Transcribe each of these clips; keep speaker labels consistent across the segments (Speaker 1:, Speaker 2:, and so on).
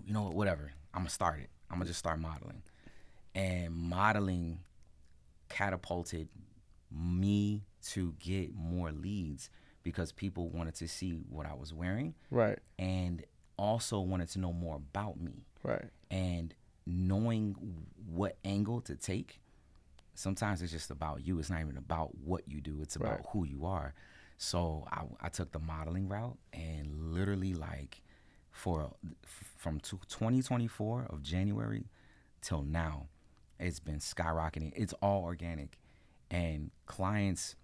Speaker 1: you know what, whatever. I'm gonna start it. I'm gonna just start modeling. And modeling catapulted me to get more leads because people wanted to see what I was wearing.
Speaker 2: Right.
Speaker 1: And also wanted to know more about me.
Speaker 2: Right.
Speaker 1: And knowing what angle to take, sometimes it's just about you. It's not even about what you do. It's about who you are. So I took the modeling route, and literally like from 2024 of January till now, it's been skyrocketing. It's all organic. And clients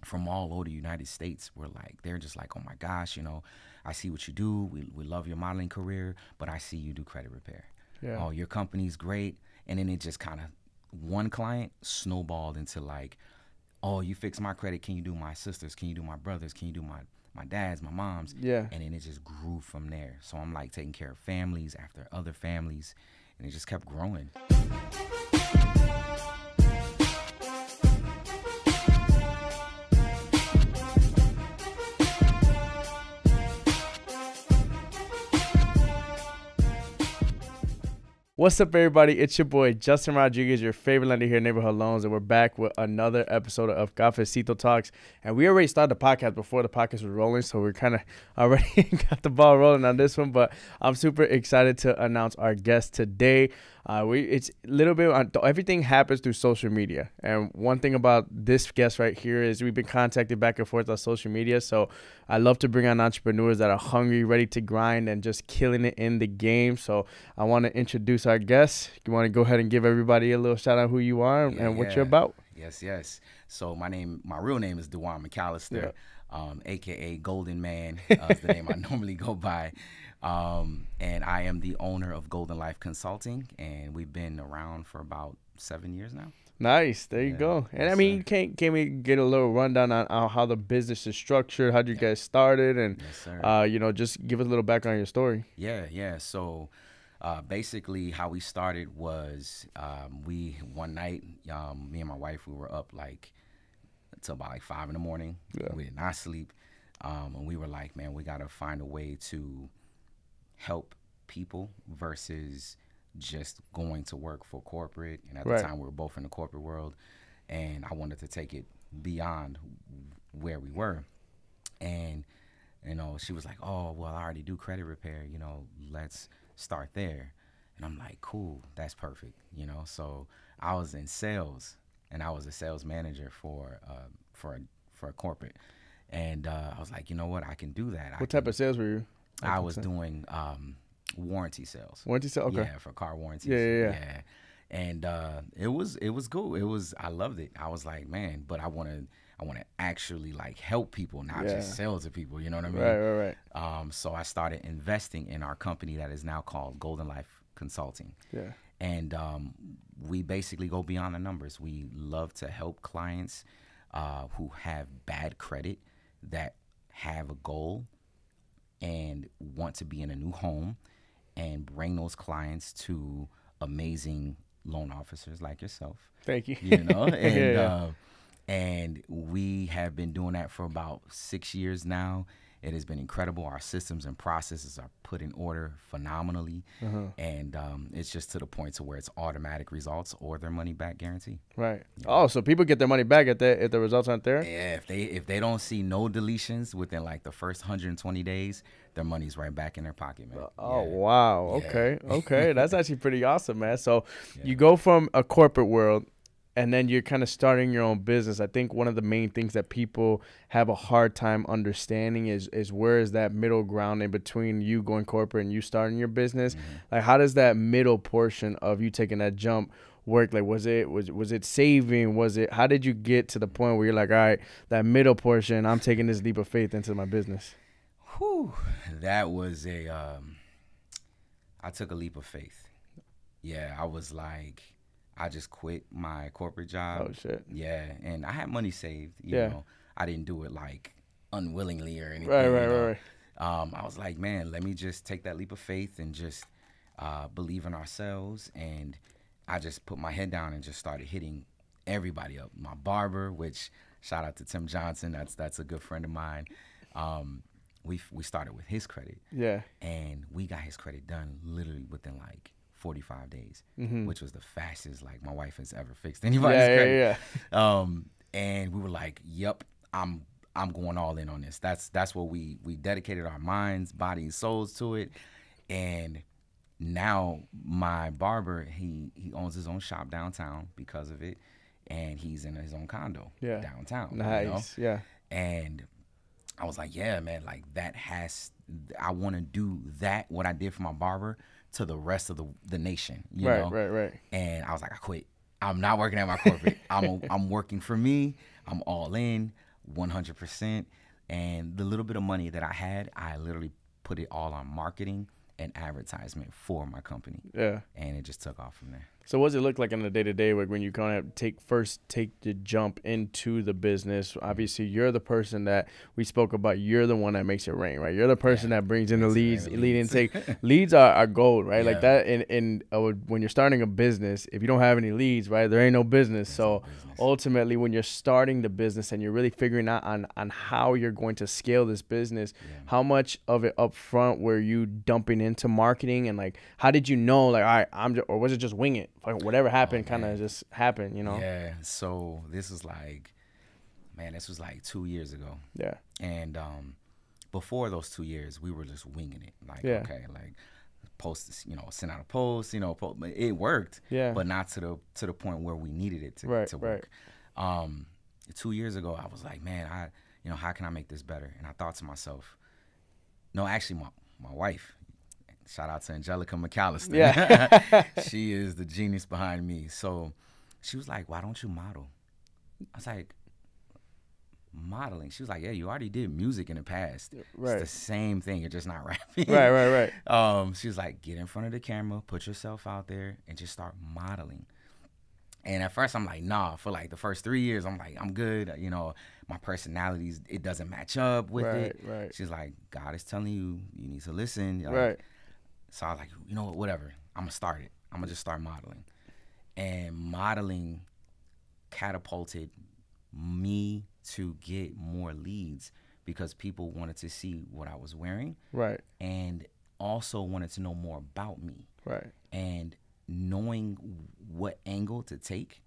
Speaker 1: from all over the United States were like, they're just like, oh my gosh, you know, I see what you do. We love your modeling career, but I see you do credit repair.
Speaker 2: Yeah.
Speaker 1: Oh, your company's great. And then it just kind of, one client snowballed into like, oh, you fix my credit. Can you do my sisters? Can you do my brothers? Can you do my dad's, my mom's?
Speaker 2: Yeah.
Speaker 1: And then it just grew from there. So I'm like taking care of families after other families, and it just kept growing.
Speaker 2: What's up, everybody? It's your boy, Justin Rodriguez, your favorite lender here at Neighborhood Loans, and we're back with another episode of Cafecito Talks. And we already started the podcast before the podcast was rolling, so we're kind of already got the ball rolling on this one. But I'm super excited to announce our guest today. It's a little bit on, everything happens through social media. And one thing about this guest right here is we've been contacted back and forth on social media. So I love to bring on entrepreneurs that are hungry, ready to grind, and just killing it in the game. So I want to introduce our guest. You want to go ahead and give everybody a little shout out who you are and what you're about?
Speaker 1: Yes. So my real name is Dejuan McAllister, aka Golden Man, is the name I normally go by. And I am the owner of Golden Life Consulting, and we've been around for about 7 years now.
Speaker 2: Nice. There you go. And yes, I mean, can we get a little rundown on how the business is structured? How did you guys started? And, just give us a little background on your story.
Speaker 1: Yeah. So basically how we started was one night, me and my wife, we were up like until about like 5 a.m. Yeah. We did not sleep. And we were like, man, we got to find a way to help people versus just going to work for corporate. And at the time we were both in the corporate world, and I wanted to take it beyond where we were. And she was like, oh, well, I already do credit repair, let's start there. And I'm like, cool, that's perfect. So I was in sales, and I was a sales manager for a corporate. And I was like, you know what, I can do that.
Speaker 2: What type of sales were you?
Speaker 1: I was doing warranty sales.
Speaker 2: Warranty sales, okay.
Speaker 1: Yeah, for car warranties.
Speaker 2: Yeah.
Speaker 1: And it was cool. I loved it. I was like, man, but I want to actually like help people, not just sell to people. You know what I mean?
Speaker 2: Right.
Speaker 1: So I started investing in our company that is now called Golden Life Consulting.
Speaker 2: Yeah.
Speaker 1: And we basically go beyond the numbers. We love to help clients who have bad credit, that have a goal and want to be in a new home, and bring those clients to amazing loan officers like yourself.
Speaker 2: Thank you.
Speaker 1: And we have been doing that for about 6 years now. It has been incredible. Our systems and processes are put in order phenomenally. And it's just to the point to where it's automatic results or their money back guarantee.
Speaker 2: Right. Yeah. Oh, so people get their money back if the results aren't there?
Speaker 1: Yeah, if they don't see no deletions within like the first 120 days, their money's right back in their pocket, man.
Speaker 2: Oh, wow. Yeah. Okay. That's actually pretty awesome, man. So you go from a corporate world, and then you're kind of starting your own business. I think one of the main things that people have a hard time understanding is where is that middle ground in between you going corporate and you starting your business? Like, how does that middle portion of you taking that jump work? Like, was it saving? How did you get to the point where you're like, all right, that middle portion, I'm taking this leap of faith into my business?
Speaker 1: Whew, that was I took a leap of faith. Yeah, I was like, I just quit my corporate job.
Speaker 2: Oh, shit.
Speaker 1: Yeah, and I had money saved. You know, I didn't do it like unwillingly or anything.
Speaker 2: Right.
Speaker 1: I was like, man, let me just take that leap of faith and just believe in ourselves. And I just put my head down and just started hitting everybody up. My barber, which shout out to Tim Johnson, that's a good friend of mine. we started with his credit.
Speaker 2: Yeah.
Speaker 1: And we got his credit done literally within like 45 days, which was the fastest like my wife has ever fixed anybody's credit. And we were like, yep, I'm going all in on this. That's what we dedicated our minds, body, and souls to it. And now my barber, he owns his own shop downtown because of it, and he's in his own condo downtown.
Speaker 2: Nice. You know? Yeah.
Speaker 1: And I was like, yeah, man, like I want to do that, what I did for my barber, to the rest of the nation. You know?
Speaker 2: Right.
Speaker 1: And I was like, I quit. I'm not working at my corporate. I'm working for me. I'm all in 100%. And the little bit of money that I had, I literally put it all on marketing and advertisement for my company. Yeah. And it just took off from there.
Speaker 2: So what does it look like on the day-to-day when you kind of take the jump into the business? Obviously, you're the person that we spoke about. You're the one that makes it rain, right? You're the person that brings in the leads, lead intake. Leads are gold, right? Yeah. Like that. And when you're starting a business, if you don't have any leads, right, there ain't no business. So ultimately, when you're starting the business and you're really figuring out on how you're going to scale this business, how much of it up front were you dumping into marketing? And like, how did you know, like, all right, or was it just wing it? Whatever happened kind of just happened, you know?
Speaker 1: Yeah. So this was like 2 years ago. Yeah. And before those 2 years, we were just winging it. Like, okay, like post, send out a post, it worked. Yeah. But not to the point where we needed it to work. 2 years ago, I was like, man, how can I make this better? And I thought to myself, no, actually, my wife. Shout out to Dejuan McAllister. Yeah. She is the genius behind me. So she was like, why don't you model? I was like, modeling? She was like, yeah, you already did music in the past. Right. It's the same thing. You're just not rapping. Right. She was like, get in front of the camera, put yourself out there, and just start modeling. And at first, I'm like, nah. For like the first 3 years, I'm like, I'm good. My personality, it doesn't match up with it. Right. She's like, God is telling you, you need to listen. Right. So I was like, you know what, whatever. I'm going to start it. I'm going to just start modeling. And modeling catapulted me to get more leads because people wanted to see what I was wearing. Right. And also wanted to know more about me. Right. And knowing what angle to take,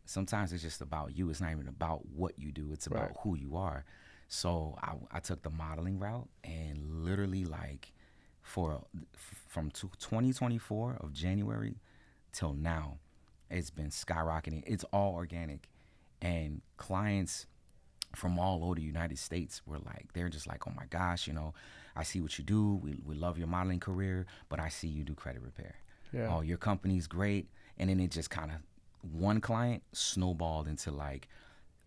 Speaker 1: sometimes it's just about you. It's not even about what you do. It's about who you are. So I took the modeling route and literally like, from 2024 of January till now, it's been skyrocketing. It's all organic, and clients from all over the United States were like, they're just like, oh my gosh, I see what you do. We love your modeling career, but I see you do credit repair. Yeah. Oh, your company's great. And then it just kind of, one client snowballed into like,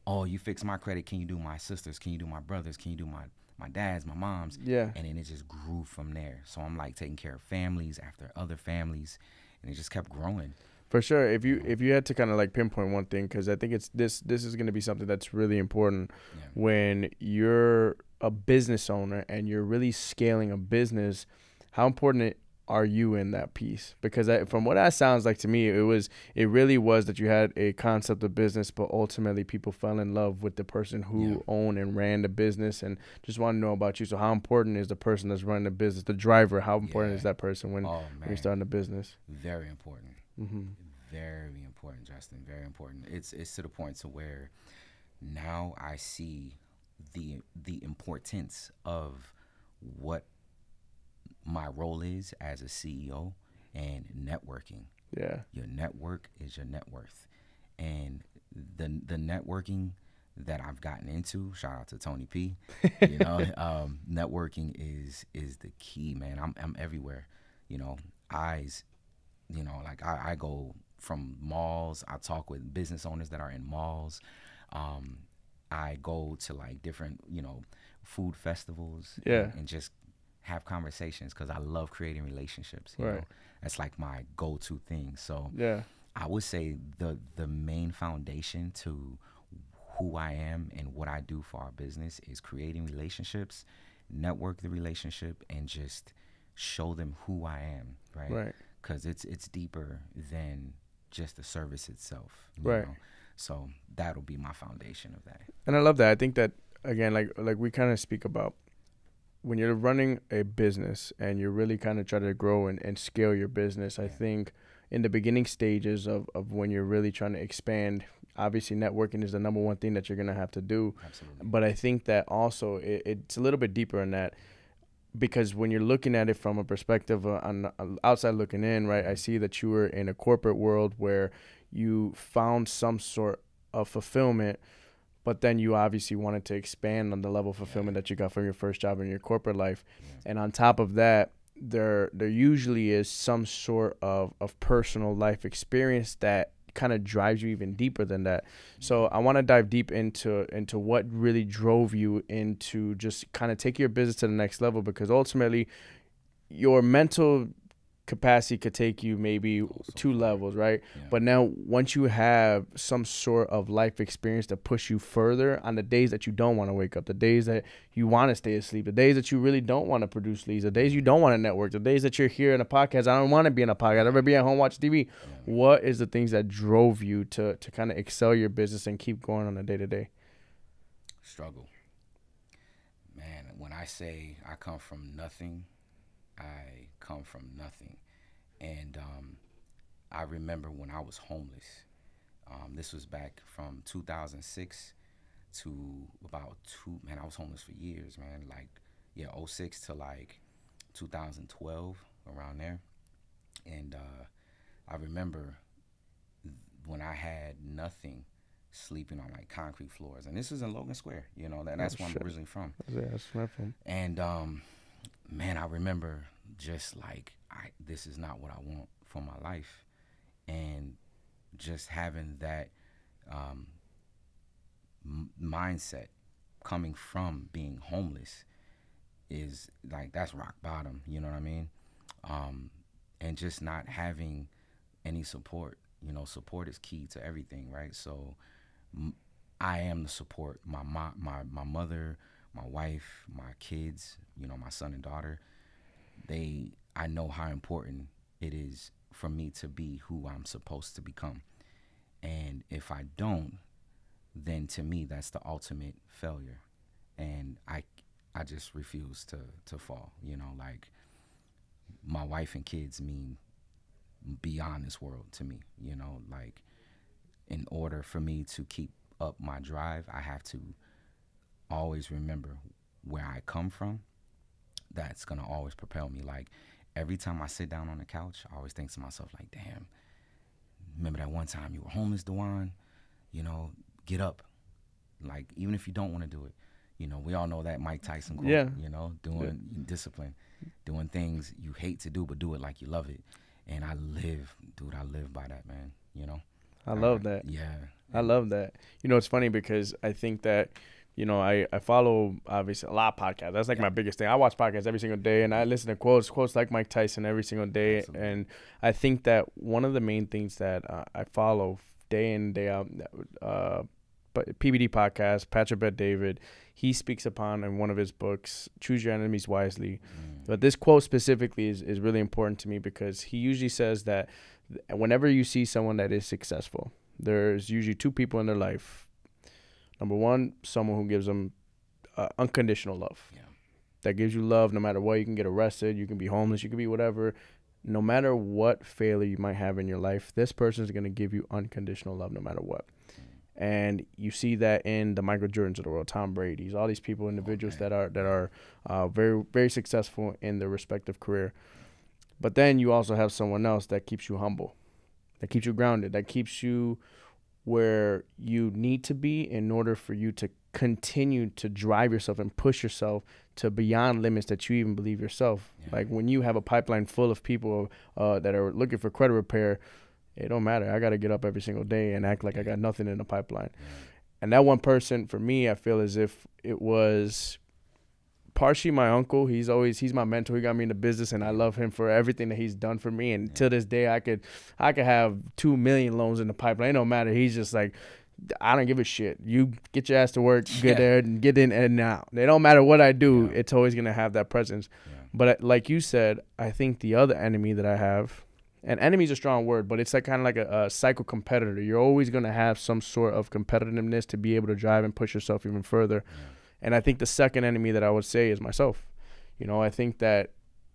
Speaker 1: oh, you fix my credit. Can you do my sisters? Can you do my brothers? Can you do my dad's, my mom's? Yeah. And then it just grew from there. So I'm like taking care of families after other families, and it just kept growing.
Speaker 2: For sure. If you had to kind of like pinpoint one thing, because I think it's this is going to be something that's really important when you're a business owner and you're really scaling a business. How important are you in that piece? Because from what that sounds like to me, it really was that you had a concept of business, but ultimately people fell in love with the person who owned and ran the business and just want to know about you. So how important is the person that's running the business, the driver? How important is that person when you're starting a business?
Speaker 1: Very important. Mm-hmm. Very important, Justin. Very important. It's to the point to where now I see the importance of what my role is as a CEO and networking. Yeah. Your network is your net worth. And the networking that I've gotten into, shout out to Tony P, networking is the key, man. I'm everywhere, I go from malls. I talk with business owners that are in malls. I go to like different, food festivals and just have conversations because I love creating relationships. You know? That's like my go-to thing. So I would say the main foundation to who I am and what I do for our business is creating relationships, network the relationship, and just show them who I am, right? Because it's deeper than just the service itself, you know? So that'll be my foundation of that.
Speaker 2: And I love that. I think that, again, like we kind of speak about, when you're running a business and you're really kind of trying to grow and scale your business, I think in the beginning stages of when you're really trying to expand, obviously networking is the number one thing that you're going to have to do.
Speaker 1: Absolutely.
Speaker 2: But I think that also it's a little bit deeper in that, because when you're looking at it from a perspective on outside looking in, right, I see that you were in a corporate world where you found some sort of fulfillment, but then you obviously wanted to expand on the level of fulfillment that you got from your first job in your corporate life. And on top of that, there usually is some sort of personal life experience that kind of drives you even deeper than that. So I want to dive deep into what really drove you into just kind of take your business to the next level, because ultimately your mental capacity could take you maybe also 2 levels, right? Yeah. But now once you have some sort of life experience to push you further on the days that you don't want to wake up, the days that you want to stay asleep, the days that you really don't want to produce leads, the days you don't want to network, the days that you're here in a podcast, I don't want to be in a podcast, I'd rather be at home watch TV. Yeah. What is the things that drove you to kind of excel your business and keep going on a day-to-day?
Speaker 1: Struggle. Man, when I say I come from nothing, I come from nothing. And I remember when I was homeless. This was back from 2006 to about I was homeless for years, man. Like, 06 to like 2012, around there. And I remember when I had nothing, sleeping on like concrete floors. And this was in Logan Square, that's where I'm originally from.
Speaker 2: Yeah, that's where I'm from.
Speaker 1: And man, I remember just like, this is not what I want for my life. And just having that mindset coming from being homeless is like, that's rock bottom, you know what I mean? And just not having any support, support is key to everything, right? So I am the support. My mother, my wife, my kids, my son and daughter, I know how important it is for me to be who I'm supposed to become. And if I don't, then to me, that's the ultimate failure. And I just refuse to fall, like my wife and kids mean beyond this world to me, like in order for me to keep up my drive, I have to always remember where I come from. That's going to always propel me. Like, every time I sit down on the couch, I always think to myself, like, damn, remember that one time you were homeless, Dejuan? Get up. Like, even if you don't want to do it. We all know that Mike Tyson quote, doing discipline, doing things you hate to do, but do it like you love it. And I live by that, man,
Speaker 2: I love that.
Speaker 1: Yeah.
Speaker 2: I love that. It's funny because I think that, I follow, obviously, a lot of podcasts. That's like my biggest thing. I watch podcasts every single day, and I listen to quotes like Mike Tyson every single day. Absolutely. And I think that one of the main things that I follow day in, day out, but PBD podcast, Patrick Bet-David, he speaks upon in one of his books, Choose Your Enemies Wisely. But this quote specifically is really important to me, because he usually says that whenever you see someone that is successful, there's usually 2 people in their life. Number one, someone who gives them unconditional love. Yeah. That gives you love no matter what. You can get arrested, you can be homeless, you can be whatever. No matter what failure you might have in your life, this person is going to give you unconditional love no matter what. And you see that in the Michael Jordans of the world, Tom Brady's, all these people, individuals that are very, very successful in their respective career. But then you also have someone else that keeps you humble, that keeps you grounded, that keeps you where you need to be in order for you to continue to drive yourself and push yourself to beyond limits that you even believe yourself. Yeah. Like when you have a pipeline full of people that are looking for credit repair, it don't matter. I got to get up every single day and act like I got nothing in the pipeline. Yeah. And that one person, for me, I feel as if it was partially my uncle. He's my mentor. He got me into business, and I love him for everything that he's done for me. And till this day, I could have 2 million loans in the pipeline. It don't matter. He's just like, I don't give a shit. You get your ass to work, get there, and get in and out. It don't matter what I do. It's always going to have that presence. Yeah. But like you said, I think the other enemy that I have, and enemy is a strong word, but it's like kind of like a psycho competitor. You're always going to have some sort of competitiveness to be able to drive and push yourself even further. Yeah. And I think the second enemy that I would say is myself. You know, I think that,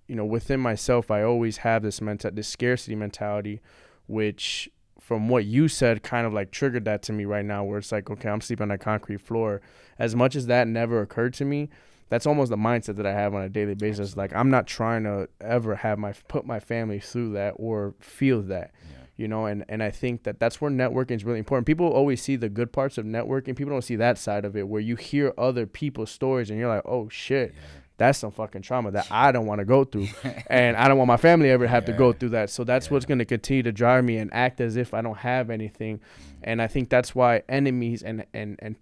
Speaker 2: you know, within myself, I always have this scarcity mentality, which from what you said kind of like triggered that to me right now, where it's like, okay, I'm sleeping on a concrete floor. As much as that never occurred to me, that's almost the mindset that I have on a daily basis. Absolutely. Like, I'm not trying to ever put my family through that or feel that, you know, and I think that that's where networking is really important. People always see the good parts of networking. People don't see that side of it, where you hear other people's stories and you're like, oh shit, that's some fucking trauma that I don't want to go through. And I don't want my family ever have to go through that. So that's what's going to continue to drive me and act as if I don't have anything. And I think that's why enemies and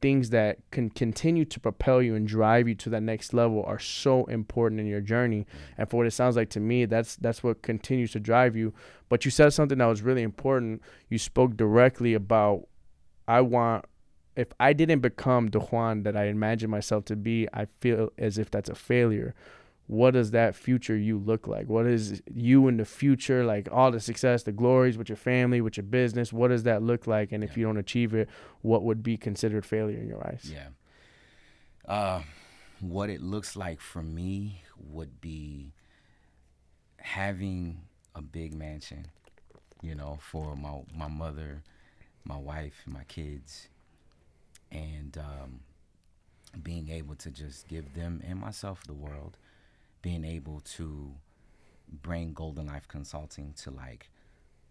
Speaker 2: things that can continue to propel you and drive you to that next level are so important in your journey. And for what it sounds like to me, that's what continues to drive you. But you said something that was really important. You spoke directly about, if I didn't become Dejuan that I imagine myself to be, I feel as if that's a failure. What does that future you look like? What is you in the future, like all the success, the glories with your family, with your business? What does that look like? And if you don't achieve it, what would be considered failure in your eyes?
Speaker 1: What it looks like for me would be having a big mansion, you know, for my mother, my wife, my kids, and being able to just give them and myself the world, being able to bring Golden Life Consulting to like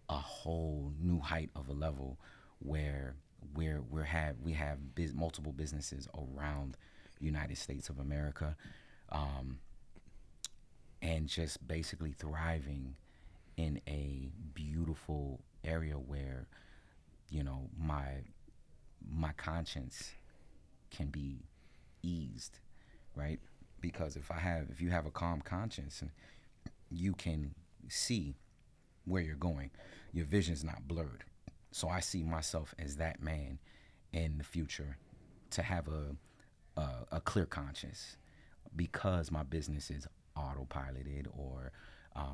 Speaker 1: a whole new height of a level where we have multiple businesses around the United States of America, and just basically thriving in a beautiful area where, you know, my conscience can be eased, right? Because if you have a calm conscience, you can see where you're going. Your vision's not blurred. So I see myself as that man in the future, to have a clear conscience, because my business is autopiloted, or I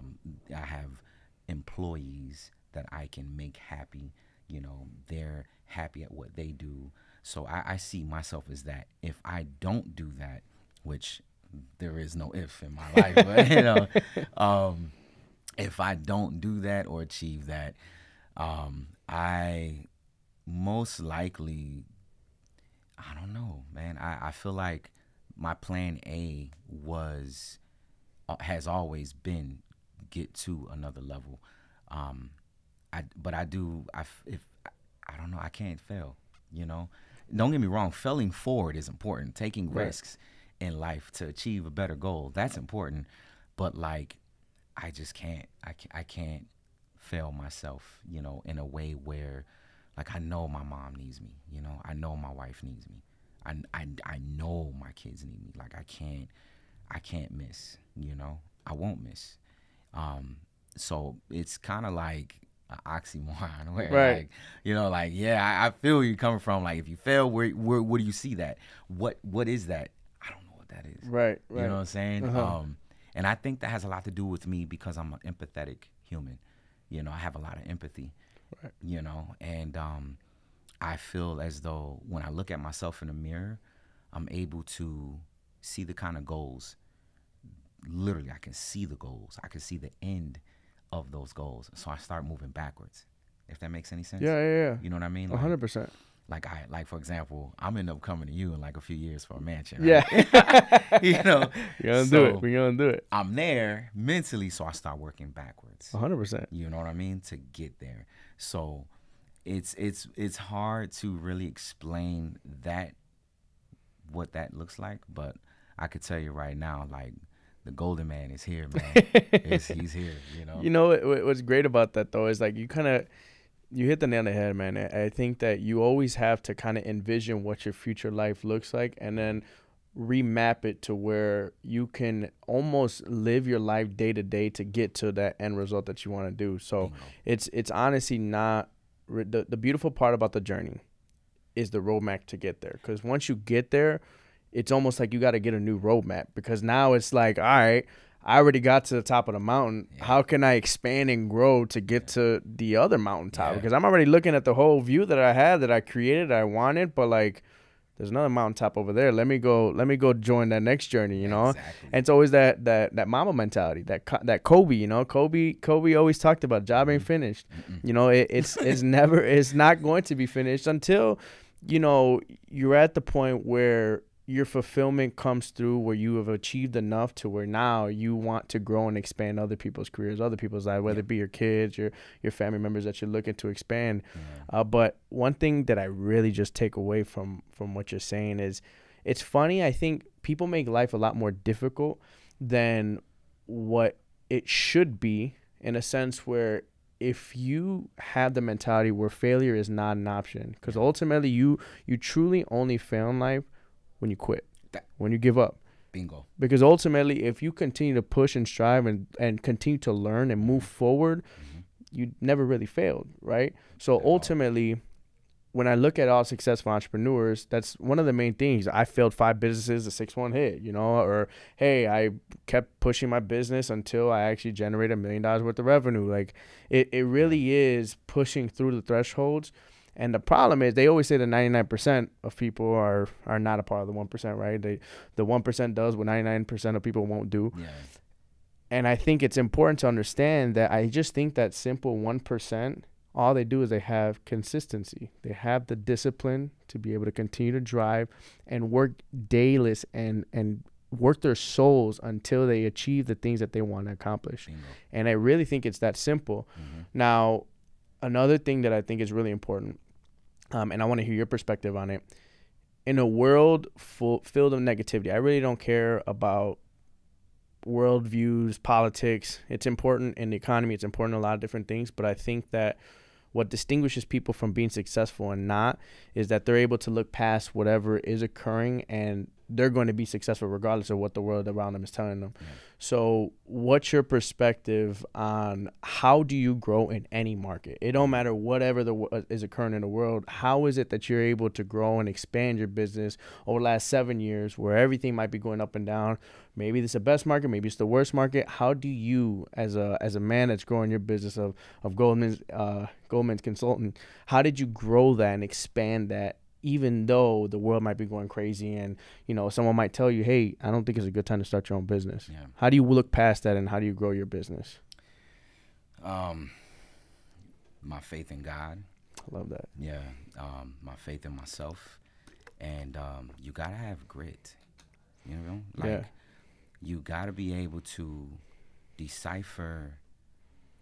Speaker 1: have employees that I can make happy. You know, they're happy at what they do. So I see myself as that. If I don't do that, which there is no if in my life, but you know, if I don't do that or achieve that, I most likely, I don't know, man. I feel like my plan A has always been get to another level. I don't know, I can't fail, you know. Don't get me wrong, failing forward is important. Taking risks in life to achieve a better goal, that's important. But like, I just can't, I can't fail myself, you know, in a way where, like, I know my mom needs me, you know, I know my wife needs me, I know my kids need me. Like, I can't miss, you know, I won't miss. So it's kind of like an oxymoron where, like, you know, like, yeah, I feel where you're coming from. Like, if you fail, where do you see that? What is that? I don't know what that is. Right. You know what I'm saying? And I think that has a lot to do with me because I'm an empathetic human. You know, I have a lot of empathy, you know, and I feel as though when I look at myself in the mirror, I'm able to see the kind of goals. Literally, I can see the goals. I can see the end of those goals. So I start moving backwards, if that makes any sense.
Speaker 2: Yeah.
Speaker 1: You know what I mean?
Speaker 2: 100%.
Speaker 1: Like for example, I'm end up coming to you in like a few years for a mansion.
Speaker 2: Right?
Speaker 1: Yeah. You know,
Speaker 2: we're gonna do it.
Speaker 1: I'm there mentally, so I start working backwards.
Speaker 2: 100%.
Speaker 1: You know what I mean? To get there. So it's hard to really explain that, what that looks like, but I could tell you right now, like, the golden man is here, man. He's here, you know.
Speaker 2: You know what's great about that though is like you hit the nail on the head, man. I think that you always have to kind of envision what your future life looks like and then remap it to where you can almost live your life day to day to get to that end result that you want to do. So it's honestly not the beautiful part about the journey is the roadmap to get there. Because once you get there, it's almost like you got to get a new roadmap, because now it's like, all right, I already got to the top of the mountain. Yeah. How can I expand and grow to get to the other mountaintop? Yeah. Because I'm already looking at the whole view that I had, that I created, that I wanted, but like, there's another mountaintop over there. Let me go join that next journey, you know?
Speaker 1: Exactly.
Speaker 2: And it's always that mama mentality, that Kobe, you know? Kobe always talked about job ain't finished. You know, it's never, it's not going to be finished until, you know, you're at the point where your fulfillment comes through, where you have achieved enough to where now you want to grow and expand other people's careers, other people's lives, whether it be your kids, your family members that you're looking to expand. But one thing that I really just take away from what you're saying is, it's funny. I think people make life a lot more difficult than what it should be, in a sense where if you have the mentality where failure is not an option, because ultimately you truly only fail in life when you quit, when you give up.
Speaker 1: Bingo.
Speaker 2: Because ultimately, if you continue to push and strive and continue to learn and move forward, you never really failed, right? So ultimately, when I look at all successful entrepreneurs, that's one of the main things. I failed 5 businesses, the 6th one hit, you know, or, hey, I kept pushing my business until I actually generated $1 million worth of revenue. Like, it really is pushing through the thresholds. And the problem is, they always say that 99% of people are not a part of the 1%, right? The 1% does what 99% of people won't do.
Speaker 1: Yeah.
Speaker 2: And I think it's important to understand that I just think that simple 1%, all they do is they have consistency. They have the discipline to be able to continue to drive and work dayless and work their souls until they achieve the things that they want to accomplish. Bingo. And I really think it's that simple. Now, another thing that I think is really important, and I want to hear your perspective on it. In a world filled of negativity, I really don't care about worldviews, politics. It's important in the economy. It's important in a lot of different things. But I think that what distinguishes people from being successful and not is that they're able to look past whatever is occurring, and they're going to be successful regardless of what the world around them is telling them. So what's your perspective on how do you grow in any market? It don't matter whatever is occurring in the world. How is it that you're able to grow and expand your business over the last 7 years where everything might be going up and down? Maybe this is the best market, maybe it's the worst market. How do you, as a man that's growing your business of Goldman's Consulting, how did you grow that and expand that, even though the world might be going crazy and, you know, someone might tell you, hey, I don't think it's a good time to start your own business? How do you look past that, and how do you grow your business?
Speaker 1: My faith in God.
Speaker 2: I love that.
Speaker 1: Yeah. My faith in myself. And you got to have grit, you know? Like, you got to be able to decipher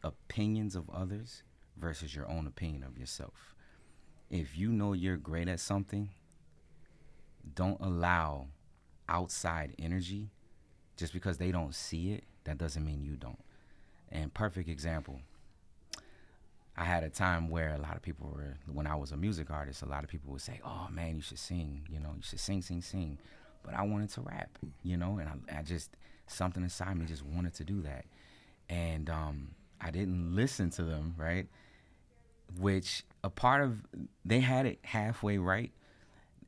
Speaker 1: opinions of others versus your own opinion of yourself. If you know you're great at something, don't allow outside energy. Just because they don't see it, that doesn't mean you don't. And perfect example, I had a time where a lot of people were, when I was a music artist, a lot of people would say, oh man, you should sing, you know, you should sing. But I wanted to rap, you know, and I just, something inside me just wanted to do that. And I didn't listen to them, right? Which a part of, they had it halfway right,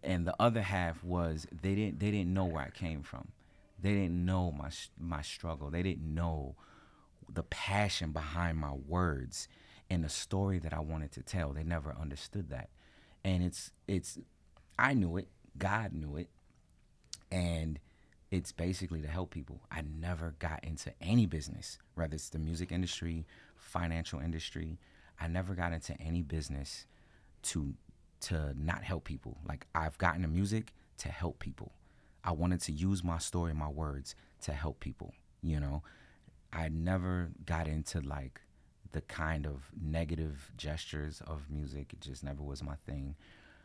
Speaker 1: and the other half was they didn't know where I came from. They didn't know my struggle. They didn't know the passion behind my words and the story that I wanted to tell. They never understood that. And it's I knew it, God knew it, and it's basically to help people. I never got into any business, whether it's the music industry, financial industry. I never got into any business to not help people. Like, I've gotten into music to help people. I wanted to use my story, my words to help people, you know. I never got into like the kind of negative gestures of music. It just never was my thing.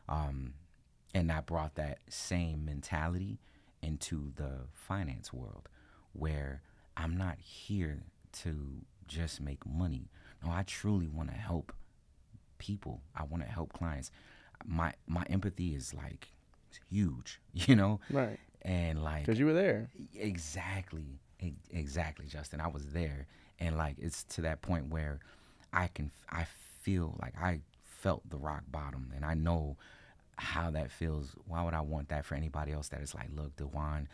Speaker 1: And I brought that same mentality into the finance world, where I'm not here to just make money. No, I truly want to help people. I want to help clients. My empathy is like huge, you know? Right. And like,
Speaker 2: because you were there.
Speaker 1: Exactly, Justin. I was there, and like, it's to that point where I feel like I felt the rock bottom, and I know how that feels. Why would I want that for anybody else? That is like, look, Dejuan,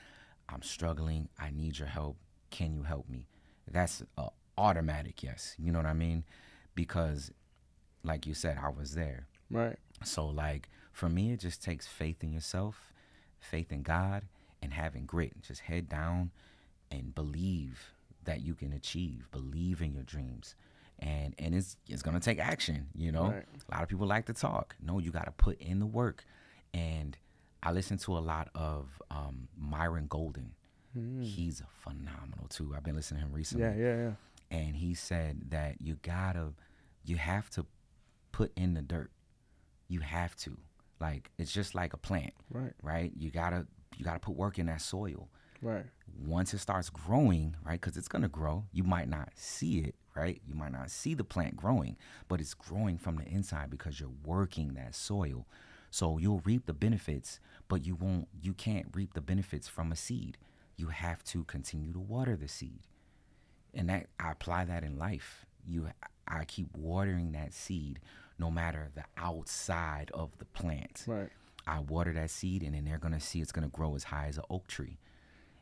Speaker 1: I'm struggling. I need your help. Can you help me? That's automatic yes. You know what I mean? Because like you said, I was there.
Speaker 2: Right.
Speaker 1: So like for me, it just takes faith in yourself, faith in God, and having grit. Just head down and believe that you can achieve. Believe in your dreams. And it's gonna take action, you know.
Speaker 2: Right.
Speaker 1: A lot of people like to talk. No, you gotta put in the work. And I listen to a lot of Myron Golden. He's phenomenal too. I've been listening to him recently.
Speaker 2: Yeah.
Speaker 1: And he said that you have to put in the dirt. You have to. Like, it's just like a plant. Right? You gotta put work in that soil.
Speaker 2: Right.
Speaker 1: Once it starts growing, right, because it's going to grow, you might not see it, right? You might not see the plant growing, but it's growing from the inside because you're working that soil. So you'll reap the benefits, but you can't reap the benefits from a seed. You have to continue to water the seed. And I apply that in life. I keep watering that seed no matter the outside of the plant.
Speaker 2: Right.
Speaker 1: I water that seed, and then they're going to see it's going to grow as high as an oak tree.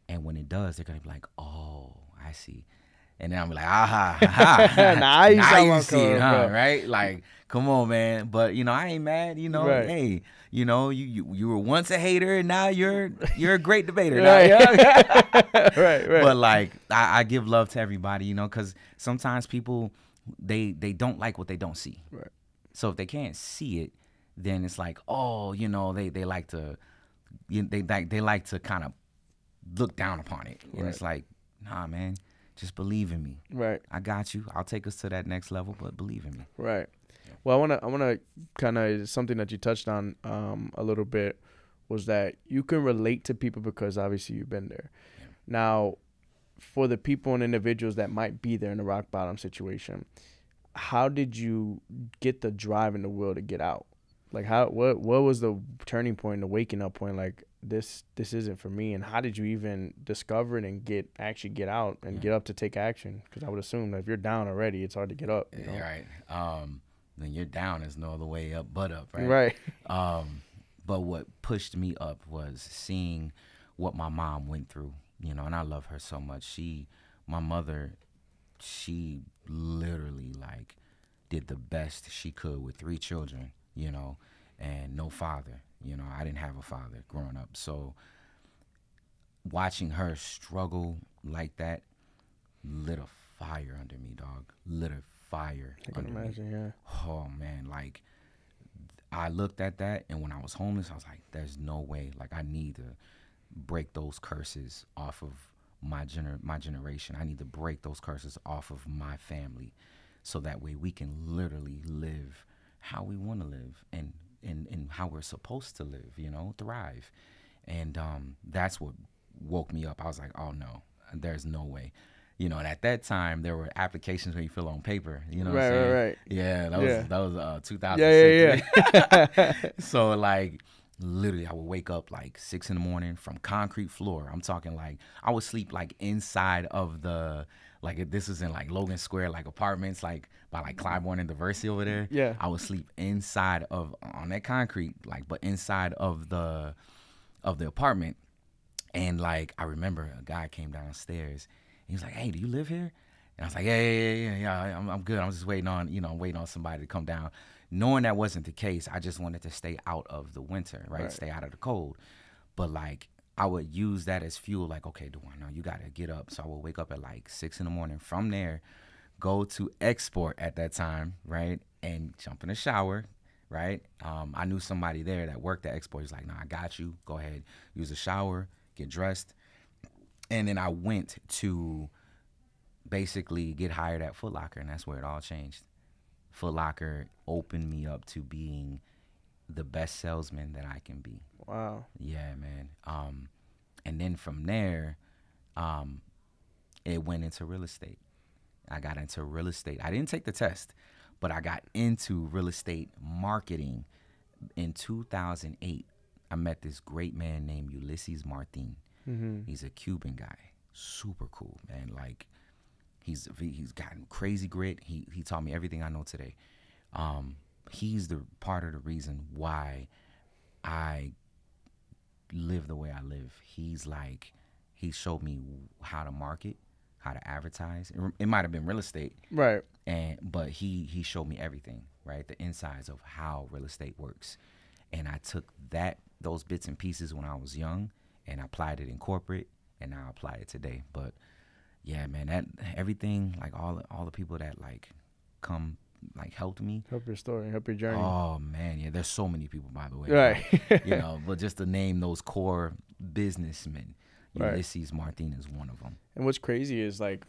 Speaker 1: And when it does, they're going to be like, oh, I see. And then I'm like, aha.
Speaker 2: Now you
Speaker 1: see it, huh? Right? Like, come on, man. But, I ain't mad.
Speaker 2: Right.
Speaker 1: Hey, you were once a hater, and now you're a great debater.
Speaker 2: Right.
Speaker 1: Right. But, like, I give love to everybody, because sometimes people, they don't like what they don't see.
Speaker 2: Right.
Speaker 1: So if they can't see it, then it's like, oh, they like to, they like to kind of look down upon it. And
Speaker 2: Right.
Speaker 1: It's like, nah, man, just believe in me.
Speaker 2: Right.
Speaker 1: I got you. I'll take us to that next level, but believe in me.
Speaker 2: Right. Well, I wanna kind of, something that you touched on a little bit was that you can relate to people because obviously you've been there.
Speaker 1: Yeah.
Speaker 2: Now, for the people and individuals that might be there in a rock bottom situation, how did you get the drive and the will to get out? Like, what was the turning point, the waking up point? Like, this isn't for me. And how did you even discover it and get out and get up to take action? Because I would assume that if you're down already, it's hard to get up.
Speaker 1: Yeah, right. When you're down, there's no other way up but up, right?
Speaker 2: Right.
Speaker 1: But what pushed me up was seeing what my mom went through, and I love her so much. My mother, she literally like did the best she could with 3 children, and no father. I didn't have a father growing up. So watching her struggle like that lit a fire under me, dog. Lit a fire under me. I can imagine, yeah. Oh, man. Like, I looked at that, and when I was homeless, I was like, there's no way. Like, I need to break those curses off of my generation. I need to break those curses off of my family so that way we can literally live how we want to live and how we're supposed to live, thrive. And that's what woke me up. I was like, oh, no, there's no way. And at that time, there were applications where you fill on paper, what I'm saying? Right. Yeah, that was 2006. Yeah. So, like, literally, I would wake up, like, 6 a.m. from concrete floor. I'm talking, like, I would sleep, like, inside of the, like, if this is in, like, Logan Square, like, apartments, like, by, like, Clybourne and Diversity over there.
Speaker 2: Yeah.
Speaker 1: I would sleep inside on that concrete, like, but inside of the apartment. And, like, I remember a guy came downstairs. He was like, hey, do you live here? And I was like, yeah, I'm good. I'm just waiting on somebody to come down. Knowing that wasn't the case, I just wanted to stay out of the winter, right? Stay out of the cold. But, like, I would use that as fuel, like, okay, Dejuan, no, you got to get up. So I would wake up at, like, 6 a.m. From there, go to Export at that time, right, and jump in the shower, right? I knew somebody there that worked at Export. He's like, no, I got you. Go ahead, use a shower, get dressed. And then I went to basically get hired at Foot Locker, and that's where it all changed. Foot Locker opened me up to being the best salesman that I can be.
Speaker 2: Wow.
Speaker 1: Yeah, man. And then from there, it went into real estate. I got into real estate. I didn't take the test, but I got into real estate marketing in 2008. I met this great man named Ulysses Martin. Mm-hmm. He's a Cuban guy. Super cool, man. Like, he's gotten crazy grit. He taught me everything I know today. He's the part of the reason why I live the way I live. He showed me how to market, how to advertise. It might have been real estate,
Speaker 2: Right.
Speaker 1: but he showed me everything, right? The insides of how real estate works, and I took those bits and pieces when I was young and I applied it in corporate, and now I apply it today. But yeah, man, that everything, like all the people that like come like helped me.
Speaker 2: Help your story, help your journey.
Speaker 1: Oh man, yeah, there's so many people, by the way.
Speaker 2: Right.
Speaker 1: But, but just to name those core businessmen,
Speaker 2: Right.
Speaker 1: Ulysses Martin is one of them.
Speaker 2: And what's crazy is like,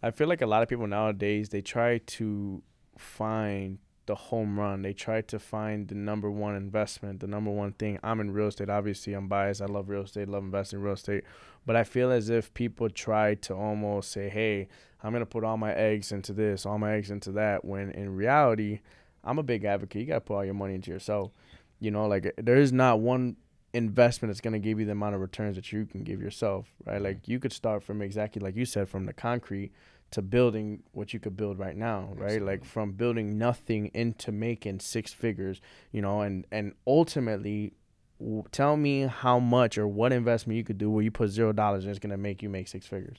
Speaker 2: I feel like a lot of people nowadays, they try to find the home run. They try to find the number one investment, the number one thing. I'm in real estate. Obviously, I'm biased. I love real estate, love investing in real estate. But I feel as if people try to almost say, hey, I'm going to put all my eggs into this, all my eggs into that, when in reality, I'm a big advocate. You got to put all your money into yourself. You know, like there is not one investment that's going to give you the amount of returns that you can give yourself, right? Like you could start from exactly like you said, from the concrete to building what you could build right now, right?
Speaker 1: Absolutely.
Speaker 2: Like from building nothing into making six figures, you know, and ultimately tell me how much or what investment you could do where you put $0 and it's going to make you make six figures.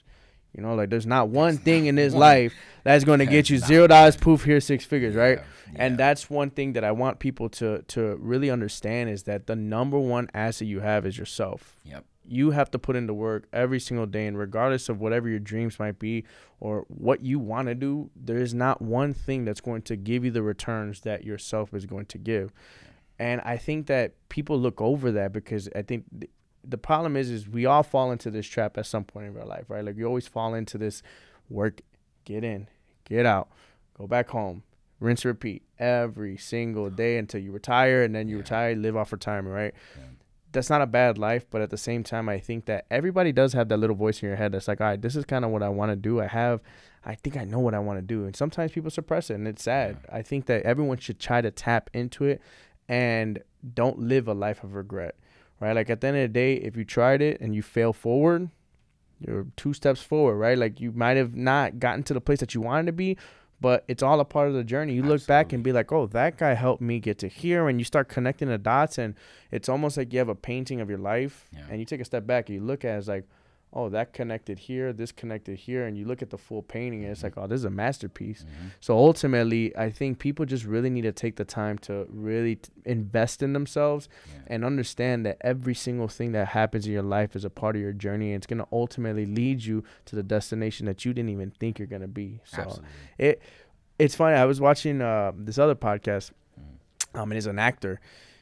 Speaker 2: You know, like there's not one thing in this life that's going to get you $0, poof, here, six figures, right? Yeah. And that's one thing that I want people to really understand is that the number one asset you have is yourself.
Speaker 1: Yep.
Speaker 2: You have to put into work every single day, and regardless of whatever your dreams might be or what you want to do, there is not one thing that's going to give you the returns that yourself is going to give. And I think that people look over that because I think the problem is we all fall into this trap at some point in our life, right? Like you always fall into this work, get in, get out, go back home, rinse, repeat every single day until you retire, and then you retire, live off retirement, right? Yeah. That's not a bad life, but at the same time, I think that everybody does have that little voice in your head that's like, all right, this is kind of what I want to do. I think I know what I want to do. And sometimes people suppress it, and it's sad. Yeah. I think that everyone should try to tap into it and don't live a life of regret, right? Like at the end of the day, if you tried it and you fail forward, you're 2 steps forward, right? Like you might have not gotten to the place that you wanted to be, but it's all a part of the journey. You look back and be like, oh, that guy helped me get to here. And you start connecting the dots, and it's almost like you have a painting of your life, and you take a step back and you look at it as like, oh, that connected here, this connected here, and you look at the full painting, and it's like, oh, this is a masterpiece. Mm-hmm. So ultimately, I think people just really need to take the time to really invest in themselves and understand that every single thing that happens in your life is a part of your journey, and it's going to ultimately lead you to the destination that you didn't even think you're going to be. So it's funny. I was watching this other podcast, and he's an actor,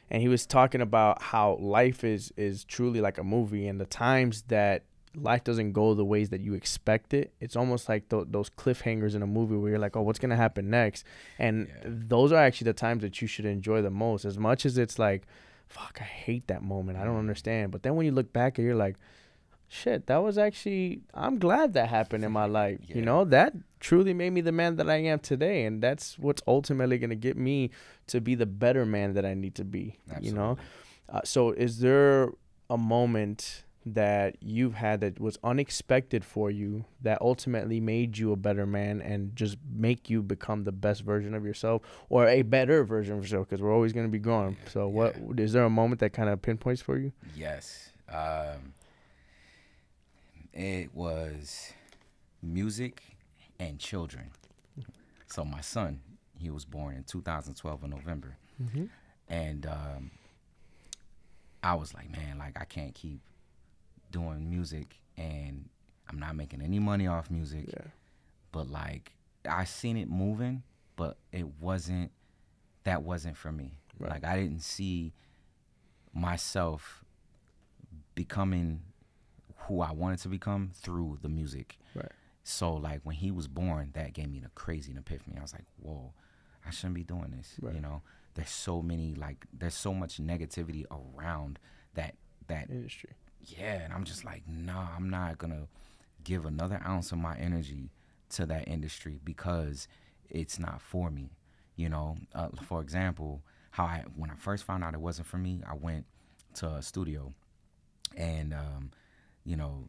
Speaker 2: and he was talking about how life is truly like a movie, and the times that life doesn't go the ways that you expect it. It's almost like those cliffhangers in a movie where you're like, oh, what's going to happen next? And those are actually the times that you should enjoy the most. As much as it's like, fuck, I hate that moment. I don't understand. But then when you look back and you're like, shit, that was actually, I'm glad that happened in my life. You know, that truly made me the man that I am today. And that's what's ultimately going to get me to be the better man that I need to be. Absolutely. You know? So is there a moment that you've had that was unexpected for you that ultimately made you a better man and just make you become the best version of yourself or a better version of yourself? Because we're always going to be growing. So what is there a moment that kind of pinpoints for you?
Speaker 1: Yes. It was music and children. So my son, he was born in 2012 in November. Mm-hmm. And I was like, man, like I can't keep doing music and I'm not making any money off music. Yeah. But like I seen it moving, but that wasn't for me. Right. Like I didn't see myself becoming who I wanted to become through the music. Right. So like when he was born, that gave me the crazy epiphany. I was like, whoa, I shouldn't be doing this. Right. You know, there's so much negativity around that
Speaker 2: industry.
Speaker 1: Yeah, and I'm just like, nah, I'm not going to give another ounce of my energy to that industry because it's not for me. You know, for example, when I first found out it wasn't for me, I went to a studio and, you know,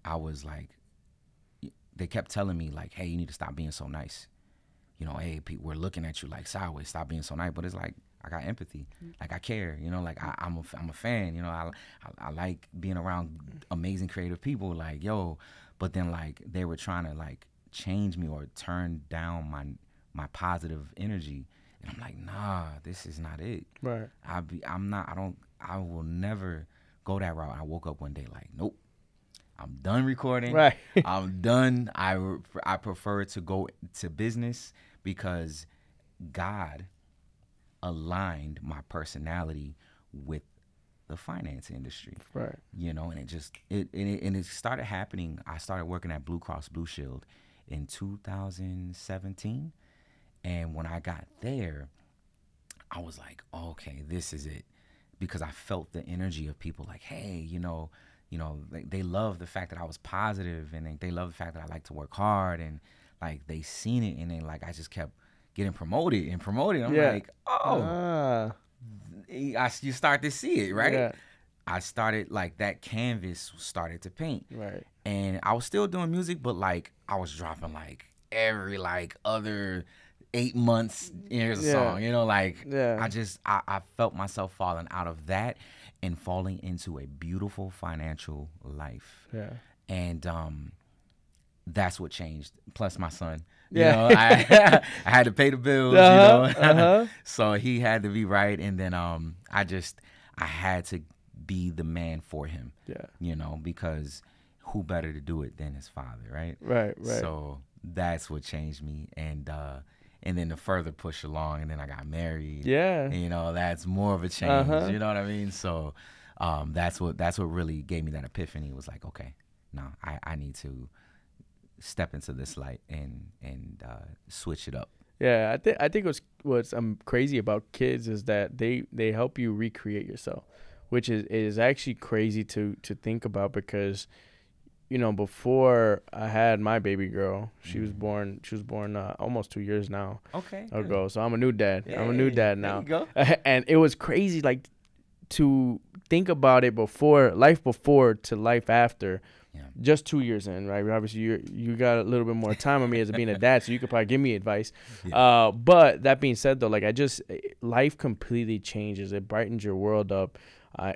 Speaker 1: I was like, they kept telling me like, hey, you need to stop being so nice. you know, hey, we're looking at you like sideways, stop being so nice. But it's like, I got empathy, like I care, you know, like I'm a fan, you know, I like being around amazing creative people, like, yo. But then like they were trying to like change me or turn down my positive energy, and I'm like, nah, this is not it.
Speaker 2: Right.
Speaker 1: I will never go that route. I woke up one day like, nope, I'm done recording.
Speaker 2: Right.
Speaker 1: I'm done. I prefer to go to business because God aligned my personality with the finance industry.
Speaker 2: Right.
Speaker 1: You know, and it started happening. I started working at Blue Cross Blue Shield in 2017. And when I got there, I was like, okay, this is it. Because I felt the energy of people like, hey, you know, they love the fact that I was positive, and they love the fact that I like to work hard, and like they seen it, and then like I just kept getting promoted. I'm like, oh, you start to see it, right?
Speaker 2: Yeah.
Speaker 1: I started like that canvas started to paint,
Speaker 2: Right.
Speaker 1: and I was still doing music, but like I was dropping like every like other 8 months here's a song, you know, like I felt myself falling out of that and falling into a beautiful financial life.
Speaker 2: Yeah.
Speaker 1: And that's what changed. Plus my son.
Speaker 2: Yeah.
Speaker 1: You know, I had to pay the bills, you know. So he had to be right. And then I had to be the man for him.
Speaker 2: Yeah.
Speaker 1: You know, because who better to do it than his father, right?
Speaker 2: Right.
Speaker 1: So that's what changed me. And then to further push along, and then I got married.
Speaker 2: Yeah.
Speaker 1: And, you know, that's more of a change. You know what I mean? So that's what really gave me that epiphany. It was like, okay, no, I need to step into this light and switch it up.
Speaker 2: Yeah, I think what's crazy about kids is that they help you recreate yourself, which is actually crazy to think about, because, you know, before I had my baby girl, she was born almost 2 years now.
Speaker 1: Okay.
Speaker 2: Ago. So I'm a new dad.
Speaker 1: Hey,
Speaker 2: I'm a new dad now.
Speaker 1: There you go.
Speaker 2: And it was crazy, like, to think about it life before to life after. Yeah. Just 2 years in, right? Obviously, you got a little bit more time on me as being a dad, so you could probably give me advice. Yeah. But that being said, though, like life completely changes. It brightens your world up,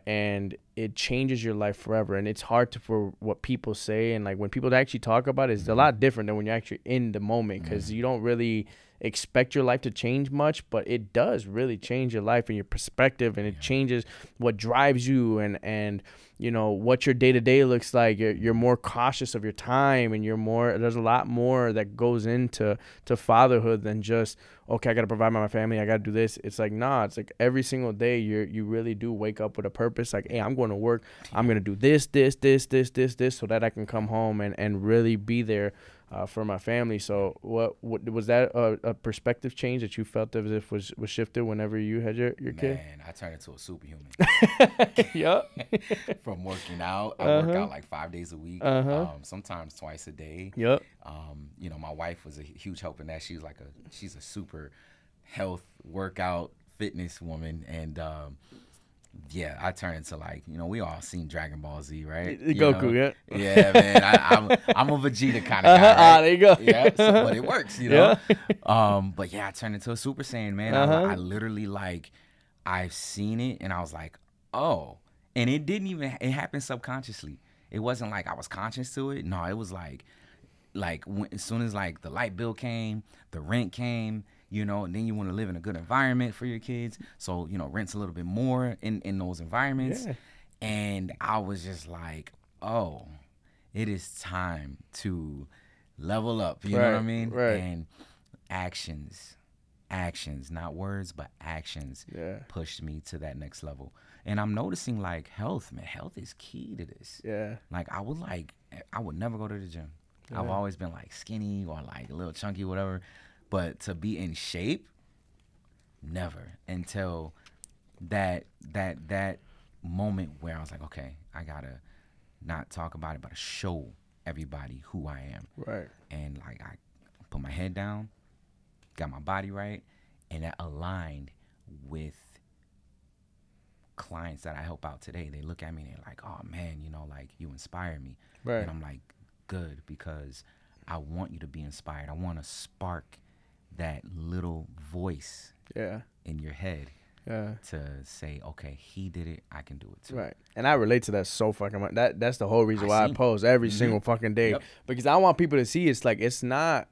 Speaker 2: and it changes your life forever. And it's hard for what people say, and like when people actually talk about it, it's a lot different than when you're actually in the moment, because you don't really expect your life to change much, but it does really change your life and your perspective, and it changes what drives you, and you know what your day-to-day looks like. You're more cautious of your time, and there's a lot more that goes into fatherhood than just, okay, I gotta provide my family, I gotta do this. It's like, nah, it's like every single day you really do wake up with a purpose, like, hey, I'm going to work, I'm gonna do this so that I can come home and really be there for my family. So what was that a perspective change that you felt as if was shifted whenever you had your kid?
Speaker 1: Man, I turned into a superhuman.
Speaker 2: Yep.
Speaker 1: From working out, I work out like 5 days a week, sometimes twice a day.
Speaker 2: Yep.
Speaker 1: You know, my wife was a huge help in that. She's a super health, workout, fitness woman, and yeah, I turned into, like, you know, we all seen Dragon Ball Z, right?
Speaker 2: Goku,
Speaker 1: yeah. Yeah, man. I'm a Vegeta kind of guy. Right?
Speaker 2: There you go.
Speaker 1: Yeah, but it works, you know. But yeah, I turned into a Super Saiyan, man. I literally, like, I've seen it, and I was like, oh. And it happened subconsciously. It wasn't like I was conscious to it. No, it was like as soon as like the light bill came, the rent came, you know, and then you want to live in a good environment for your kids. So, you know, rent's a little bit more in those environments. Yeah. And I was just like, oh, it is time to level up. You know what I mean?
Speaker 2: Right.
Speaker 1: And actions, not words, but actions pushed me to that next level. And I'm noticing, like, health is key to this. Yeah. Like, I would never go to the gym. Yeah. I've always been like skinny or like a little chunky, whatever. But to be in shape, never, until that moment where I was like, okay, I gotta not talk about it, but show everybody who I am.
Speaker 2: Right.
Speaker 1: And like I put my head down, got my body right, and that aligned with clients that I help out today. They look at me and they're like, oh man, you know, like, you inspire me. Right. And I'm like, good, because I want you to be inspired. I want to spark that little voice
Speaker 2: Yeah.
Speaker 1: in your head
Speaker 2: Yeah.
Speaker 1: to say, okay, he did it, I can do it too.
Speaker 2: Right. And I relate to that so fucking much. That's the whole reason why I post every single fucking day.
Speaker 1: Yep.
Speaker 2: Because I want people to see it's like, it's not,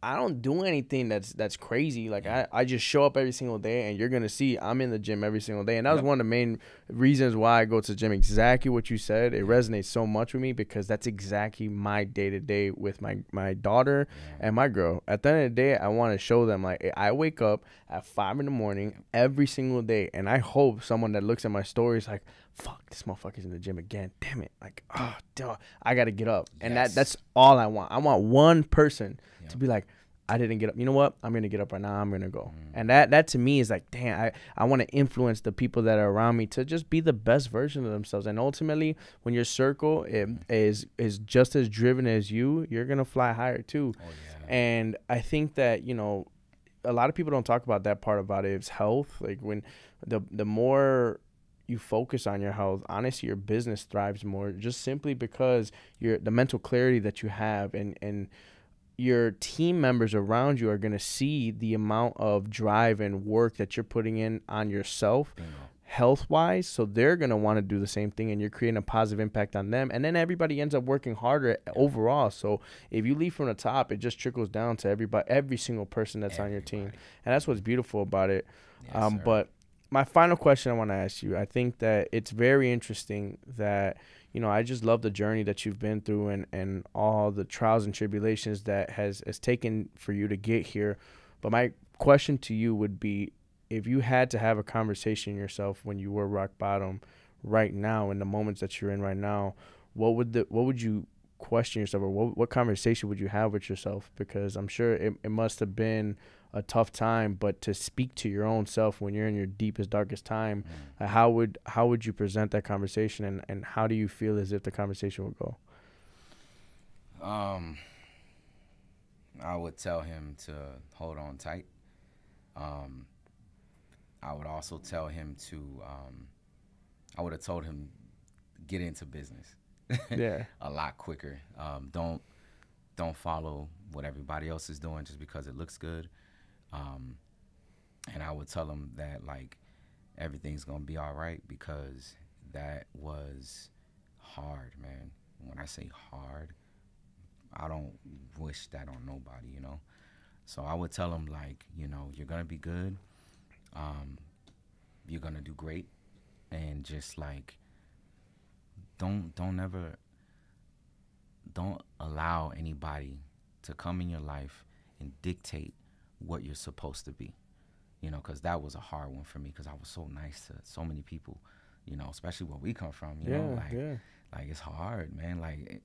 Speaker 2: I don't do anything that's crazy. Like, I just show up every single day, and you're going to see I'm in the gym every single day. And that was one of the main reasons why I go to the gym. Exactly what you said. It resonates so much with me because that's exactly my day-to-day with my daughter and my girl. At the end of the day, I want to show them, like, I wake up at 5 in the morning every single day, and I hope someone that looks at my story is like, fuck, this motherfucker's in the gym again. Damn it. Like, oh, duh, I got to get up. And that's all I want. I want one person to be like, I didn't get up. You know what? I'm going to get up right now. I'm going to go. And that to me is like, damn, I want to influence the people that are around me to just be the best version of themselves. And ultimately, when your circle is just as driven as you, you're going to fly higher too. Oh, yeah. And I think that, you know, a lot of people don't talk about that part about it. It's health. Like, when the more you focus on your health, honestly, your business thrives more, just simply because the mental clarity that you have, and your team members around you are going to see the amount of drive and work that you're putting in on yourself health-wise. So they're going to want to do the same thing, and you're creating a positive impact on them. And then everybody ends up working harder overall. So if you lead from the top, it just trickles down to every single person that's on your team. And that's what's beautiful about it. Yes, but my final question I want to ask you, I think that it's very interesting that, you know, I just love the journey that you've been through and all the trials and tribulations that has taken for you to get here. But my question to you would be, if you had to have a conversation yourself when you were rock bottom right now, in the moments that you're in right now, what would you question yourself, or what conversation would you have with yourself? Because I'm sure it must have been a tough time, but to speak to your own self when you're in your deepest, darkest time, how would you present that conversation, and how do you feel as if the conversation would go?
Speaker 1: I would tell him to hold on tight. I would also tell him to, I would have told him, get into business. A lot quicker. Don't follow what everybody else is doing just because it looks good. And I would tell him that, like, everything's gonna be all right, because that was hard, man. When I say hard, I don't wish that on nobody, you know. So I would tell him, like, you know, you're gonna be good. You're gonna do great, and just, like, don't allow anybody to come in your life and dictate what you're supposed to be, you know, because that was a hard one for me, because I was so nice to so many people, you know, especially where we come from, you know, like it's hard, man. Like,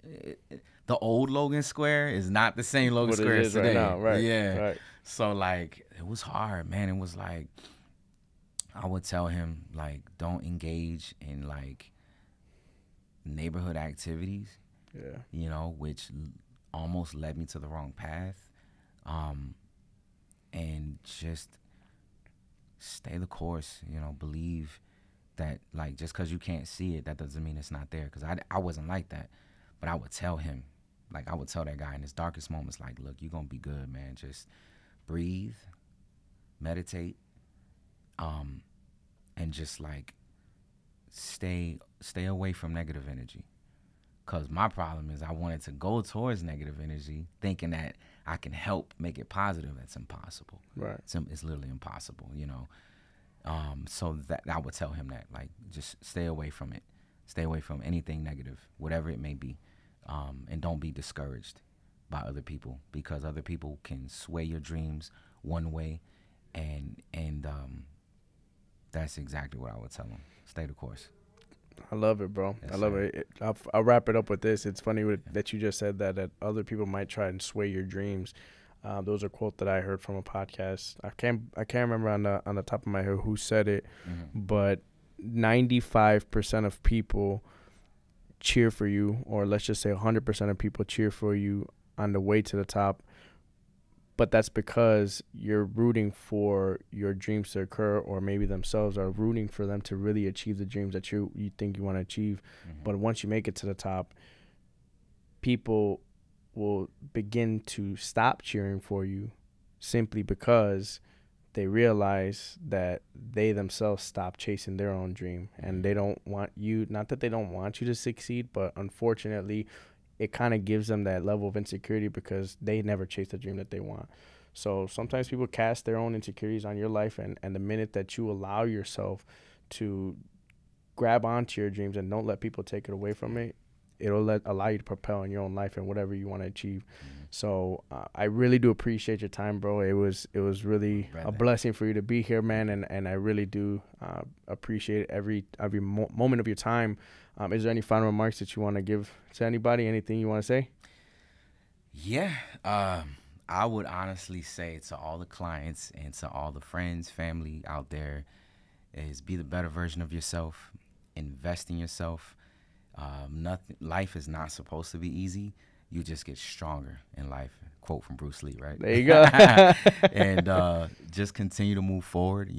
Speaker 1: the old Logan Square is not the same Logan Square as today. Right now, right. So, like, it was hard, man. It was like, I would tell him, like, don't engage in, like, neighborhood activities, you know, which almost led me to the wrong path. And just stay the course, you know, believe that, like, just because you can't see it, that doesn't mean it's not there. Because I wasn't like that. But I would tell him, like, I would tell that guy in his darkest moments, like, look, you're going to be good, man. Just breathe, meditate, and just, like, stay away from negative energy. Because my problem is, I wanted to go towards negative energy thinking that I can help make it positive. That's impossible. Right. It's literally impossible, you know. So that I would tell him that, like, just stay away from it. Stay away from anything negative, whatever it may be. And don't be discouraged by other people, because other people can sway your dreams one way. And that's exactly what I would tell him. Stay the course.
Speaker 2: I love it, bro. Yes, I love it. I'll wrap it up with this. It's funny that you just said that other people might try and sway your dreams. Those are quotes that I heard from a podcast. I can't remember on the top of my head who said it, but 95% of people cheer for you, or let's just say 100% of people cheer for you on the way to the top. But that's because you're rooting for your dreams to occur, or maybe themselves are rooting for them to really achieve the dreams that you think you want to achieve. But once you make it to the top, people will begin to stop cheering for you simply because they realize that they themselves stop chasing their own dream, and they don't want you, not that they don't want you to succeed, but unfortunately it kind of gives them that level of insecurity because they never chase the dream that they want. So sometimes people cast their own insecurities on your life, and the minute that you allow yourself to grab onto your dreams and don't let people take it away from it, it'll allow you to propel in your own life and whatever you want to achieve. So I really do appreciate your time, bro. It was really a blessing for you to be here, man. And I really do appreciate every moment of your time. Is there any final remarks that you want to give to anybody? Anything you want to say?
Speaker 1: Yeah. I would honestly say to all the clients and to all the friends, family out there is be the better version of yourself. Invest in yourself. Life is not supposed to be easy. You just get stronger in life. Quote from Bruce Lee, right?
Speaker 2: There you go.
Speaker 1: And just continue to move forward.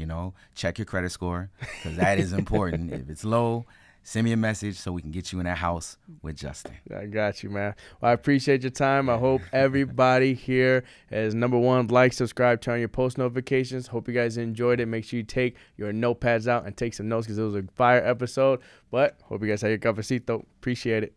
Speaker 1: Check your credit score because that is important. If it's low, send me a message so we can get you in that house with Justin.
Speaker 2: I got you, man. Well, I appreciate your time. I hope everybody here is, number one, like, subscribe, turn on your post notifications. Hope you guys enjoyed it. Make sure you take your notepads out and take some notes because it was a fire episode. But hope you guys had your cafecito. Appreciate it.